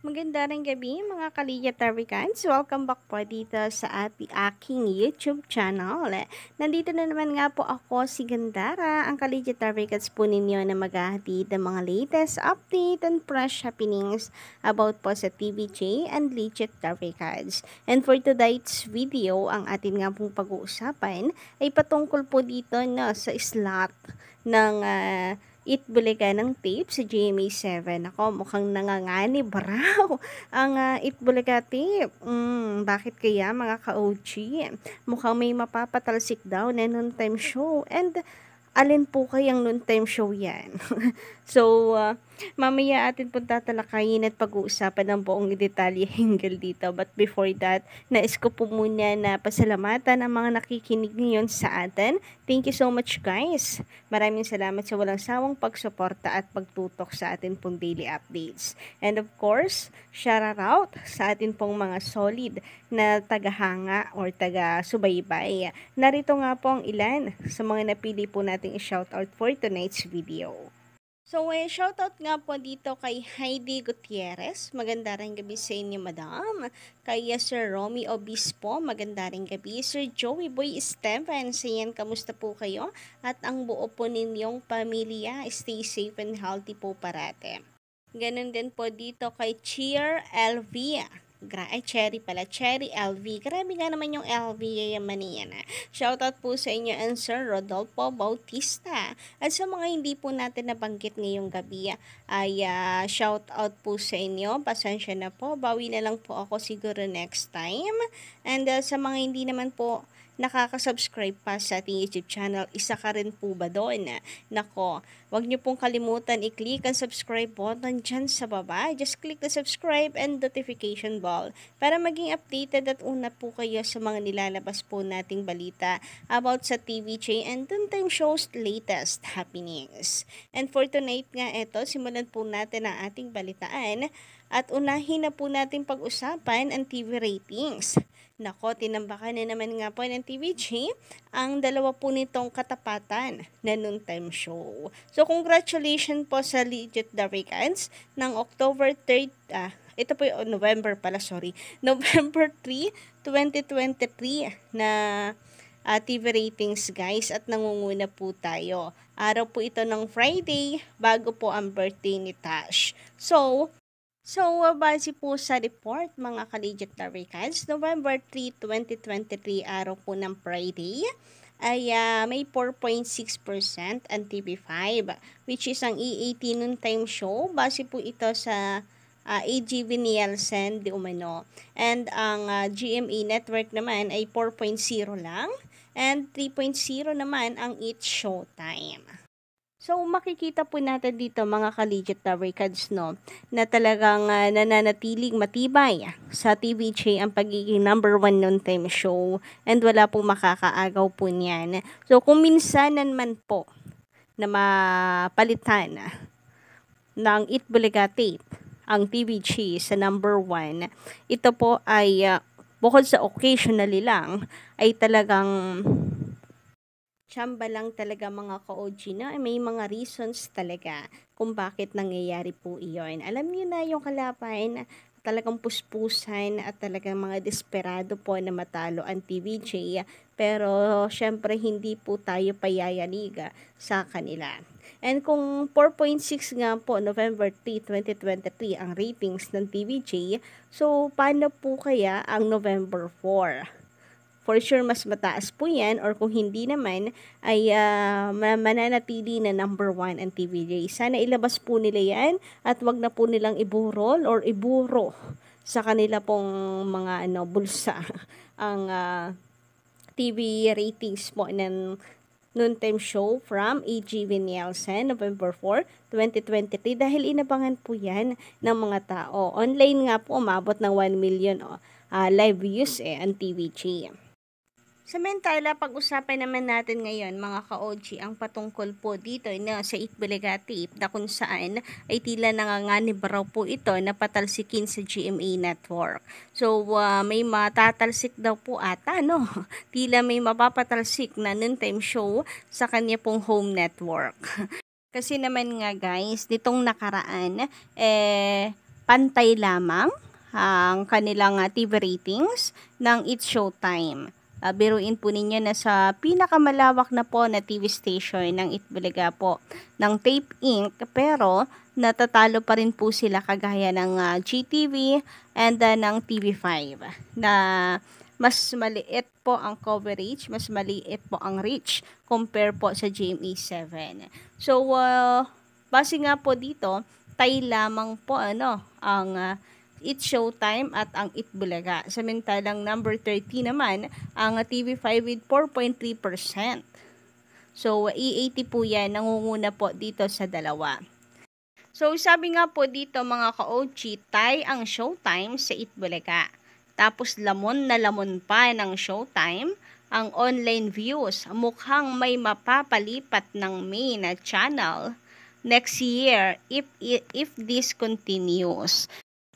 Maganda ring gabi mga Kalija Tarikans. Welcome back po dito sa aking YouTube channel. Nandito na naman nga po ako si Gandara, ang Kalija Tarikans po ninyo na maghahatid ng mga latest update and fresh happenings about po sa TVJ and Legit Tarikans. And for today's video, ang atin nga pong pag-uusapan ay patungkol po dito na sa slot ng Itbulaga ng tape sa GMA7. Ako, mukhang nanganganib raw ang Itbulaga tape. Bakit kaya mga ka-OG? Mukhang may mapapatalsik daw na noontime show. And alin po kayang noontime show yan? So, mamaya atin po tatalakayin at pag-uusapan ng buong detalye hinggil dito. But before that, nais ko po muna na pasalamatan ang mga nakikinig ngayon sa atin. Thank you so much guys. Maraming salamat sa walang sawang pagsuporta at pagtutok sa atin pong daily updates. And of course, shout out sa atin pong mga solid na tagahanga or taga-subaybay. Narito nga po ang ilan sa mga napili po nating i-shoutout for tonight's video. So, shoutout nga po dito kay Heidi Gutierrez. Maganda rin gabi sa inyo, madam. Kay Sir Romy Obispo, maganda rin gabi. Sir Joey Boy Esteban, sayan, kamusta po kayo? At ang buo po ninyong pamilya, stay safe and healthy po parate. Ganun din po dito kay Cheer LV. Cherry pala. Cherry LV. Grabe nga naman yung LV yaman yan. Shoutout po sa inyo and Sir Rodolfo Bautista. At sa mga hindi po natin nabanggit ngayong gabi, ay shoutout po sa inyo. Pasensya na po. Bawi na lang po ako siguro next time. And sa mga hindi naman po nakaka-subscribe pa sa ating YouTube channel, isa ka rin po ba doon? Nako, wag niyo pong kalimutan i-click ang subscribe button dyan sa baba. Just click the subscribe and notification bell para maging updated at una po kayo sa mga nilalabas po nating balita about sa TVJ and noontime show's latest happenings. And for tonight nga, simulan po natin ang ating balitaan at unahin na po natin pag-usapan ang TV ratings. Nako, tinambakan na naman nga po ng TVJ ang dalawa po nitong katapatan na noontime show. So, congratulations po sa Legit Darikans ng October 3rd, ito po yung November 3, 2023 na TV ratings guys at nangunguna po tayo. Araw po ito ng Friday bago po ang birthday ni Tash. So, base po sa report mga ka-Legit Tarikans, November 3, 2023, araw po ng Friday, ay may 4.6% ang TV5, which is ang E18 noontime show. Base po ito sa AGV Nielsen di umano. And ang GMA network naman ay 4.0 lang. And 3.0 naman ang It's Showtime. So, makikita po natin dito mga ka-Legit Tarikans, no, na talagang nananatiling matibay sa TVJ ang pagiging number 1 noontime show and wala pong makakaagaw po niyan. So, kung minsanan man po na mapalitan ng Itbulaga tape ang TVJ sa number 1, ito po ay bukod sa occasionally lang ay talagang tsamba lang talaga mga ka-OG na may mga reasons talaga kung bakit nangyayari po iyon. Alam niyo na yung kalaban, talagang puspusan at talagang mga desperado po na matalo ang TVJ. Pero syempre hindi po tayo payayanig sa kanila. And kung 4.6 nga po November 3, 2023 ang ratings ng TVJ, so paano po kaya ang November 4? For sure, mas mataas po yan or kung hindi naman ay mananatili na number 1 ang TVJ. Sana ilabas po nila yan at wag na po nilang iburol or iburo sa kanila pong mga bulsa ang TV ratings po ng noontime show from AGV Nielsen, November 4, 2023 dahil inabangan po yan ng mga tao. Online nga po, umabot ng 1 million live views ang TVJ. Samantala, pag-usapan naman natin ngayon mga ka-OG ang patungkol po dito na sa Itbulaga tape na kung saan ay tila nanganganib raw po ito na patalsikin sa GMA network. So, may matatalsik daw po ata, no? Tila may mapapatalsik na noontime show sa kanya pong home network. Kasi naman nga guys, nitong nakaraan, pantay lamang ang kanilang TV ratings ng It's Showtime. Biruin po ninyo na sa pinakamalawak na po na TV station ng Itbulaga po ng Tape Inc. Pero natatalo pa rin po sila kagaya ng GTV and ng TV5 na mas maliit po ang coverage, mas maliit po ang reach compare po sa GMA7. So, base nga po dito, tay lamang po ang It's Showtime at ang Itbulaga. Samantalang number 30 naman ang TV5 with 4.3%. So, E80 po yan, nangunguna po dito sa dalawa. So, sabi nga po dito mga ka-OG, tay ang Showtime sa Itbulaga. Tapos lamon na lamon pa ng Showtime ang online views. Mukhang may mapapalipat ng main channel next year if this continues.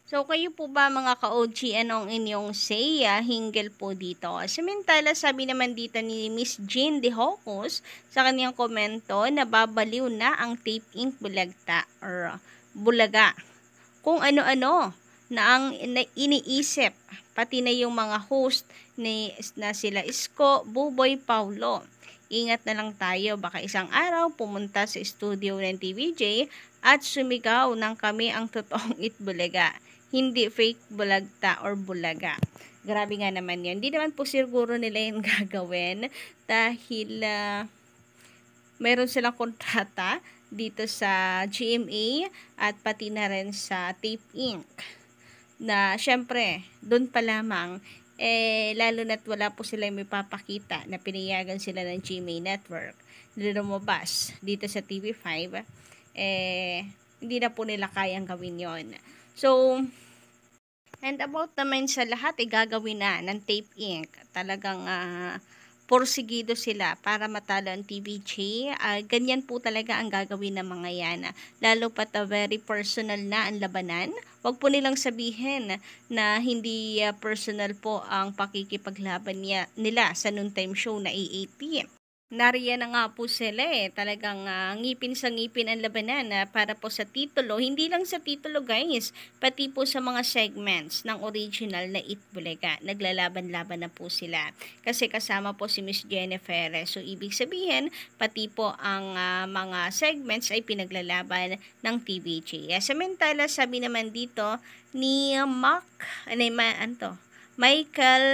So, kayo po ba mga ka-OG, anong inyong say hinggil po dito? Samantala, sabi naman dito ni Miss Jean De Hocus sa kanyang komento na babaliw na ang Tape Inc. Bulaga. Kung ano-ano na ang iniisip, pati na yung mga host na sila Isko, Buboy, Paulo. Ingat na lang tayo, baka isang araw pumunta sa studio ng TVJ at sumigaw ng kami ang totoong Itbulaga. Hindi fake bulagta or bulaga. Grabe nga naman yun. Hindi naman po siguro nila yung gagawin dahil meron silang kontrata dito sa GMA at pati na rin sa Tape Inc. Na syempre, doon pa lamang, lalo na't wala po sila may papakita na pinayagan sila ng GMA Network na lumabas dito sa TV5, hindi na po nila kayang gawin yon. So, and about naman sa lahat, gagawin na ng Tape Inc. Talagang porsigido sila para matalo ang TVJ. Ganyan po talaga ang gagawin ng mga yan. Lalo pat very personal na ang labanan. Huwag po nilang sabihin na hindi personal po ang pakikipaglaban nila sa noontime show na E80. Nariyan na nga po sila talagang ngipin sa ngipin ang labanan para po sa titulo. Hindi lang sa titulo guys, pati po sa mga segments ng original na Itbulaga. Naglalaban-laban na po sila. Kasi kasama po si Miss Jennifer. So ibig sabihin, pati po ang mga segments ay pinaglalaban ng TVJ. Samantala, sabi naman dito ni Michael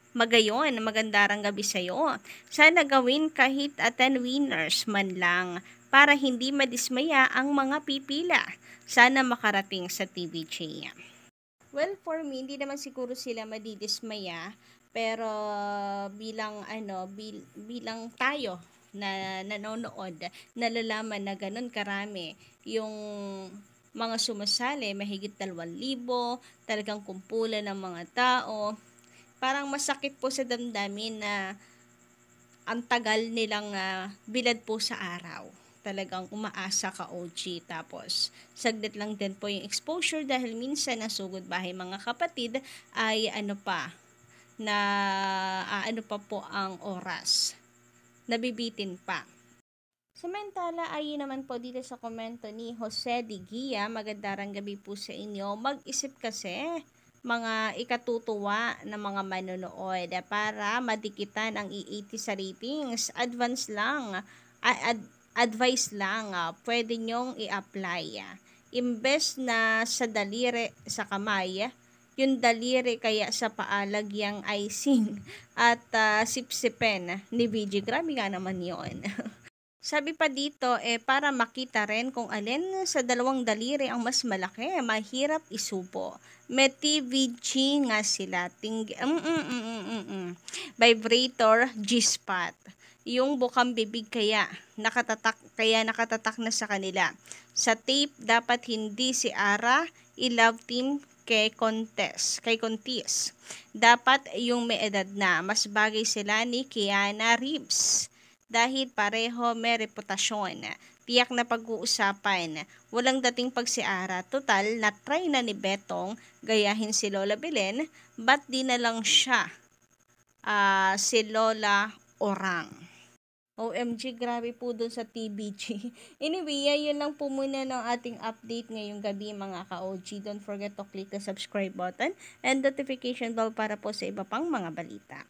Magayon, magandarang gabi sa'yo. Sana gawin kahit 10 winners man lang para hindi madismaya ang mga pipila. Sana makarating sa TVJ. Well, for me, hindi naman siguro sila madidismaya, pero bilang tayo na nanonood, nalalaman na ganun karami yung mga sumasali, mahigit 2,000, talagang kumpulan ng mga tao. Parang masakit po sa damdamin na ang tagal nilang bilad po sa araw. Talagang umaasa ka OG. Tapos, saglit lang din po yung exposure dahil minsan nasugod bahay mga kapatid ay pa po ang oras. Nabibitin pa. Samantala, ay naman po dito sa komento ni Jose de Guia, magandang gabi po sa inyo. Mag-isip kasi mga ikatutuwa ng mga manonood para madikitan ang E80 sa ratings. Advice lang, pwede nyong i-apply. Imbes na sa daliri sa kamay, yung daliri kaya sa paalagyang icing at sipsipen ni VG. Grabe nga naman yon. Sabi pa dito, para makita rin kung alin sa dalawang daliri ang mas malaki, mahirap isubo. May TVG nga sila. Vibrator, G-spot. Yung bukang bibig kaya nakatatak na sa kanila. Sa tape, dapat hindi si Ara i-love team kay Contes. Dapat yung may edad na. Mas bagay sila ni Keanu Reeves. Dahil pareho may reputasyon. Tiyak na pag-uusapan. Walang dating pag si Ara. Total, na-try na ni Betong gayahin si Lola Belen. Ba't di na lang siya si Lola Orang? OMG, grabe po dun sa TBG. Anyway, yun lang po muna ng ating update ngayong gabi mga ka-OG. Don't forget to click the subscribe button and notification bell para po sa iba pang mga balita.